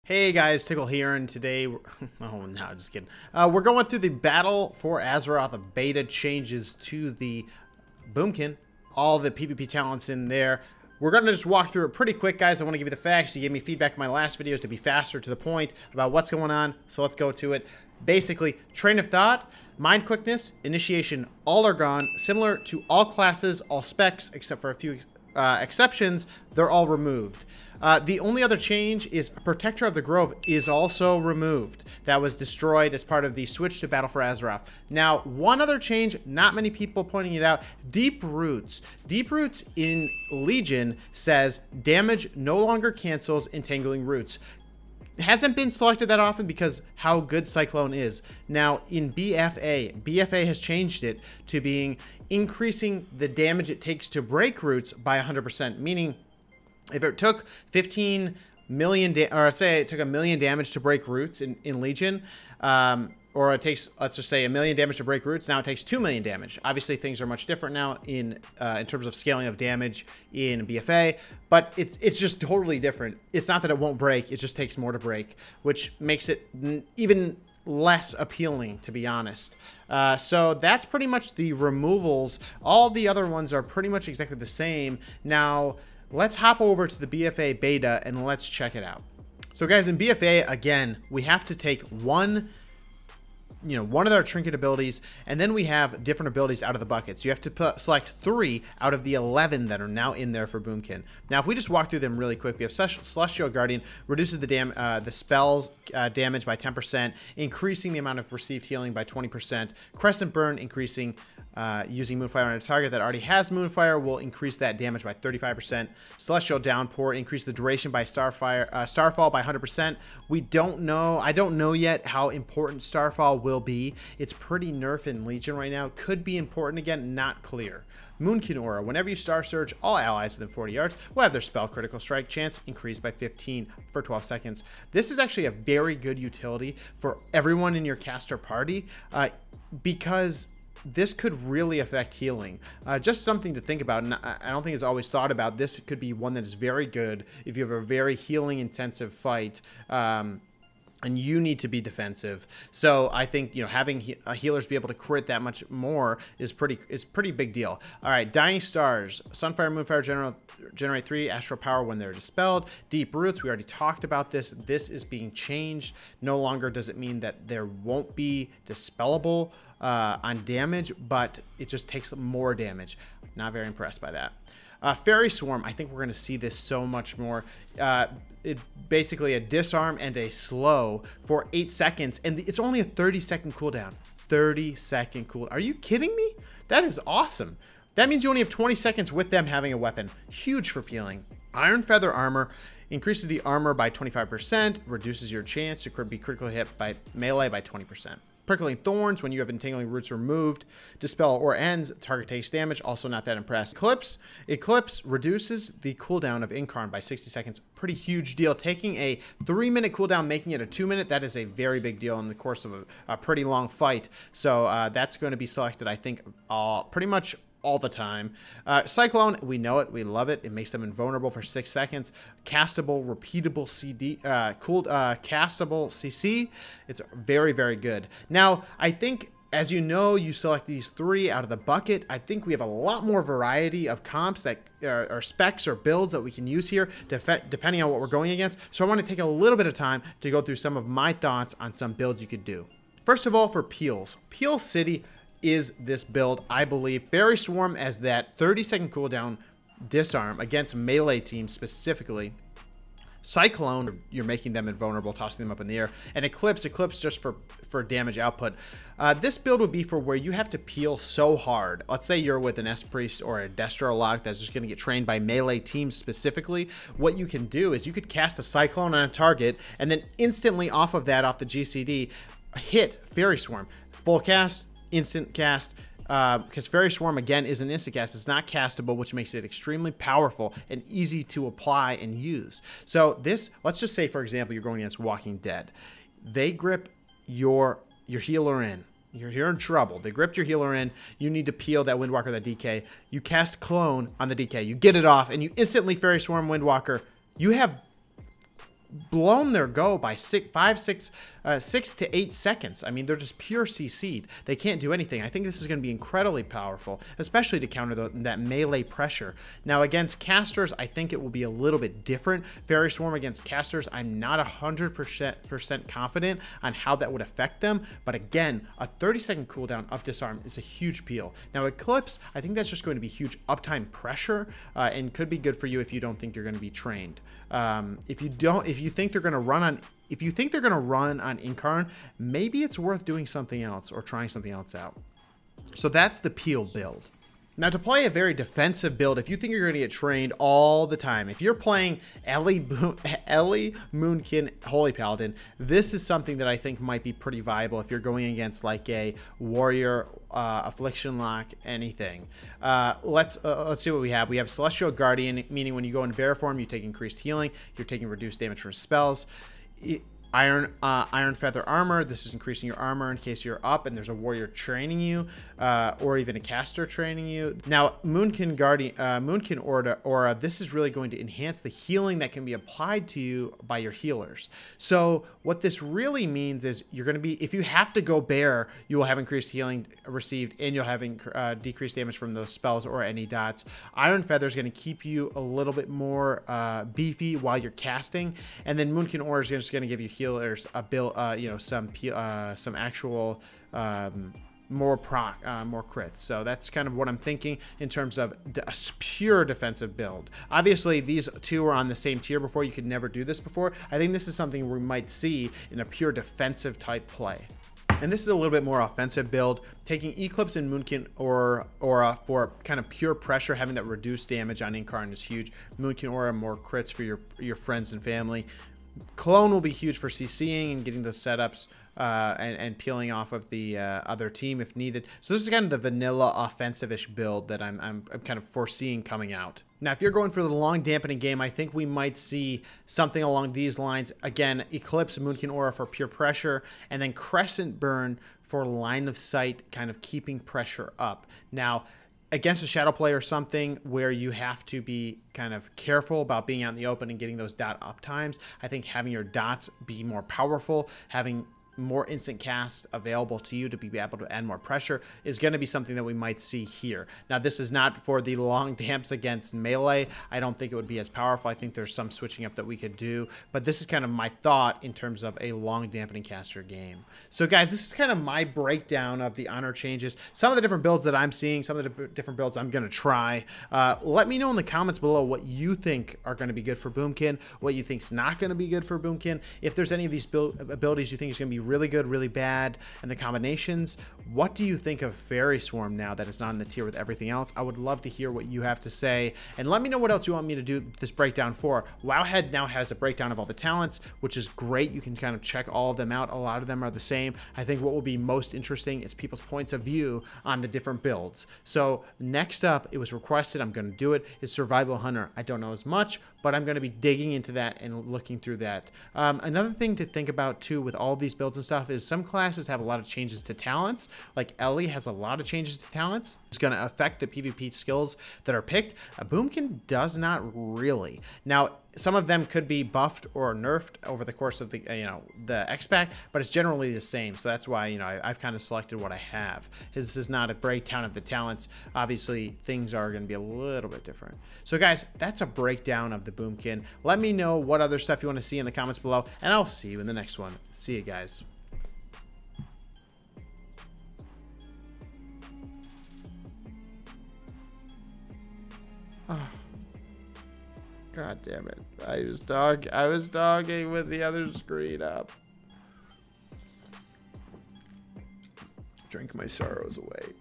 Hey guys, Tiqqle here, and today, oh no, just kidding. We're going through the Battle for Azeroth of beta changes to the Boomkin, all the PvP talents in there. We're going to just walk through it pretty quick, guys. I want to give you the facts. You gave me feedback in my last videos to be faster to the point about what's going on, so let's go to it. Basically, train of thought, mind quickness, initiation, all are gone. Similar to all classes, all specs, except for a few exceptions, they're all removed. The only other change is Protector of the Grove is also removed. That was destroyed as part of the switch to Battle for Azeroth. Now, one other change, not many people pointing it out, Deep Roots. Deep Roots in Legion says damage no longer cancels entangling roots. It hasn't been selected that often because how good Cyclone is. Now, in BFA has changed it to being increasing the damage it takes to break roots by 100%, meaning if it took 15 million, or say it took 1 million damage to break roots in Legion, or it takes, let's just say, 1 million damage to break roots, now it takes 2 million damage. Obviously, things are much different now in terms of scaling of damage in BFA, but it's just totally different. It's not that it won't break, it just takes more to break, which makes it even less appealing, to be honest. So that's pretty much the removals. All the other ones are pretty much exactly the same. Now, let's hop over to the BFA beta and let's check it out. So guys, in BFA, again, we have to take one of our trinket abilities, and then we have different abilities out of the bucket. So you have to select 3 out of the 11 that are now in there for Boomkin. Now, if we just walk through them really quick, we have Celestial Guardian, reduces the spells damage by 10%, increasing the amount of received healing by 20%. Crescent Burn, increasing using Moonfire on a target that already has Moonfire will increase that damage by 35%. Celestial Downpour, increase the duration by Starfall by 100%. We don't know. I don't know yet how important Starfall will be. It's pretty nerf in Legion right now. Could be important again, not clear. Moonkin Aura, whenever you Star Surge, all allies within 40 yards will have their spell critical strike chance increased by 15 for 12 seconds. This is actually a very good utility for everyone in your caster party because this could really affect healing. Just something to think about, and I don't think it's always thought about. This could be one that is very good if you have a very healing intensive fight, and you need to be defensive. So I think, having healers be able to crit that much more is pretty big deal. All right, Dying Stars, Sunfire, Moonfire generate 3 astral power when they're dispelled. Deep Roots, we already talked about this. This is being changed. No longer does it mean that there won't be dispellable on damage, but it just takes more damage. Not very impressed by that. Fairy Swarm, I think we're going to see this so much more. It basically a disarm and a slow for 8 seconds, and it's only a 30-second cooldown. 30-second cooldown. Are you kidding me? That is awesome. That means you only have 20 seconds with them having a weapon. Huge for peeling. Iron Feather Armor increases the armor by 25%, reduces your chance to be critically hit by melee by 20%. Prickling Thorns, when you have entangling roots removed, dispel or ends, target takes damage, also not that impressed. Eclipse reduces the cooldown of Incarn by 60 seconds. Pretty huge deal. Taking a 3-minute cooldown, making it a 2-minute, that is a very big deal in the course of a pretty long fight. So that's going to be selected, I think, pretty much all the time. Cyclone, we know it, we love it. It makes them invulnerable for 6 seconds. Castable, repeatable castable CC. It's very, very good. Now, I think, as you know, you select these 3 out of the bucket. I think we have a lot more variety of comps that or specs or builds that we can use here depending on what we're going against. So I want to take a little bit of time to go through some of my thoughts on some builds you could do. First of all, for Peels. Peel City is this build, I believe. Fairy Swarm as that 30-second cooldown disarm against melee teams specifically. Cyclone, you're making them invulnerable, tossing them up in the air. And Eclipse just for damage output. This build would be for where you have to peel so hard. Let's say you're with an S-Priest or a Destro Lock that's just going to get trained by melee teams specifically. What you can do is you could cast a Cyclone on a target, and then instantly off of that, off the GCD, hit Fairy Swarm. Full cast, instant cast, because Fairy Swarm, again, is an instant cast. It's not castable, which makes it extremely powerful and easy to apply and use. So this, let's just say, for example, you're going against Walking Dead. They grip your healer in. You're in trouble. They gripped your healer in. You need to peel that Windwalker, that DK. You cast Clone on the DK. You get it off, and you instantly Fairy Swarm Windwalker. You have blown their go by 6 to 8 seconds. I mean, they're just pure CC'd. They can't do anything. I think this is going to be incredibly powerful, especially to counter that melee pressure. Now, against casters, I think it will be a little bit different. Fairy Swarm against casters, I'm not 100% confident on how that would affect them. But again, a 30-second cooldown of Disarm is a huge peel. Now, Eclipse, I think that's just going to be huge uptime pressure and could be good for you if you don't think you're going to be trained. If you think they're going to run on Incarn, maybe it's worth doing something else or trying something else out. So that's the peel build. Now, to play a very defensive build, if you think you're going to get trained all the time, if you're playing Ellie, Moonkin, Holy Paladin, this is something that I think might be pretty viable if you're going against like a Warrior, Affliction Lock, anything. Let's see what we have. We have Celestial Guardian, meaning when you go into bear form, you take increased healing, you're taking reduced damage from spells. Iron Feather Armor, this is increasing your armor in case you're up and there's a warrior training you, or even a caster training you. Now, Moonkin Aura, this is really going to enhance the healing that can be applied to you by your healers. So what this really means is you're going to be, if you have to go bear, you will have increased healing received and you'll have decreased damage from those spells or any dots. Iron Feather is going to keep you a little bit more beefy while you're casting, and then Moonkin Aura is just going to give you healers a build, some actual more crits. So that's kind of what I'm thinking in terms of a pure defensive build. Obviously, these two are on the same tier before. You could never do this before. I think this is something we might see in a pure defensive type play. And this is a little bit more offensive build, taking Eclipse and Moonkin Aura for kind of pure pressure. Having that reduced damage on Incarn is huge. Moonkin Aura, more crits for your friends and family. Clone will be huge for CCing and getting those setups and peeling off of the other team if needed. So this is kind of the vanilla offensive-ish build that I'm kind of foreseeing coming out. Now, if you're going for the long dampening game, I think we might see something along these lines. Again, Eclipse and Moonkin Aura for pure pressure, and then Crescent Burn for line of sight, kind of keeping pressure up. Now, against a shadow play or something where you have to be kind of careful about being out in the open and getting those dot up times, I think having your dots be more powerful, having more instant cast available to you to be able to add more pressure is going to be something that we might see here. Now, this is not for the long damps against melee. I don't think it would be as powerful. I think there's some switching up that we could do, but this is kind of my thought in terms of a long dampening caster game. So guys, this is kind of my breakdown of the honor changes, some of the different builds that I'm seeing, some of the different builds I'm going to try. Let me know in the comments below what you think are going to be good for Boomkin, what you think is not going to be good for Boomkin. If there's any of these abilities you think is going to be really good, really bad, and the combinations. What do you think of Fairy Swarm now that it's not in the tier with everything else? I would love to hear what you have to say, and let me know what else you want me to do this breakdown for. Wowhead now has a breakdown of all the talents, which is great. You can kind of check all of them out. A lot of them are the same. I think what will be most interesting is people's points of view on the different builds. So next up, it was requested, I'm going to do it, is Survival Hunter. I don't know as much, but I'm going to be digging into that and looking through that. Another thing to think about too with all these builds and stuff is some classes have a lot of changes to talents. Like Ellie has a lot of changes to talents. It's going to affect the PvP skills that are picked. Boomkin does not really. Now, some of them could be buffed or nerfed over the course of the the expac, but it's generally the same. So that's why I've kind of selected what I have. This is not a breakdown of the talents. Obviously, things are going to be a little bit different. So guys, that's a breakdown of the Boomkin. Let me know what other stuff you want to see in the comments below, and I'll see you in the next one. See you guys. Oh. God damn it. I was dogging with the other screen up. Drink my sorrows away.